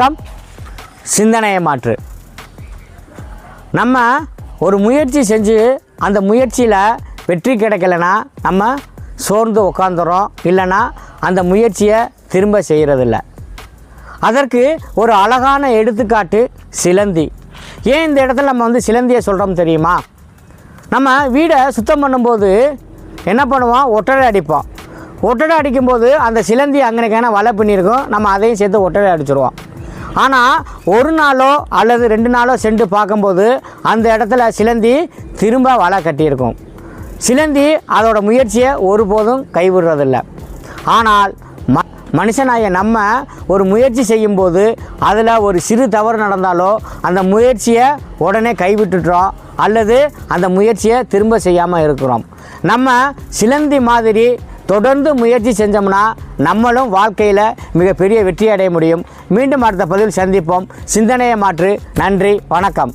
Come சிந்தனையை மாற்று. நம்ம ஒரு முயற்சி செஞ்சு அந்த முயற்சியில் வெற்றி கிடைக்கலனா நம்ம சோர்ந்து உட்காந்துறோம், இல்லைன்னா அந்த முயற்சியை திரும்ப செய்கிறதில்ல. அதற்கு ஒரு அழகான எடுத்துக்காட்டு சிலந்தி. ஏன் இந்த இடத்துல நம்ம சிலந்தியை சொல்கிறோம் தெரியுமா? நம்ம வீடை சுத்தம் பண்ணும்போது என்ன பண்ணுவோம்? ஒட்டடை அடிப்போம். ஒட்டடை அடிக்கும்போது அந்த சிலந்தி அங்கனைக்கான வலை பண்ணியிருக்கோம், நம்ம அதையும் சேர்த்து ஒட்டடை அடிச்சிடுவோம். ஆனால் ஒரு நாளோ அல்லது 2 நாளோ சென்று பார்க்கும்போது அந்த இடத்துல சிலந்தி திரும்ப வலை கட்டியிருக்கும். சிலந்தி அதோட முயற்சியை ஒருபோதும் கைவிடுறதில்லை. ஆனால் மனுஷனாய நம்ம ஒரு முயற்சி செய்யும்போது அதில் ஒரு சிறு தவறு நடந்தாலோ அந்த முயற்சியை உடனே கைவிட்டுட்டோம், அல்லது அந்த முயற்சியை திரும்ப செய்யாமல் இருக்கிறோம். நம்ம சிலந்தி மாதிரி தொடர்ந்து முயற்சி செஞ்சோம்னா நம்மளும் வாழ்க்கையில் மிகப்பெரிய வெற்றி அடைய முடியும். மீண்டும் அடுத்த பதிவில் சந்திப்போம். சிந்தனையை மாற்று. நன்றி, வணக்கம்.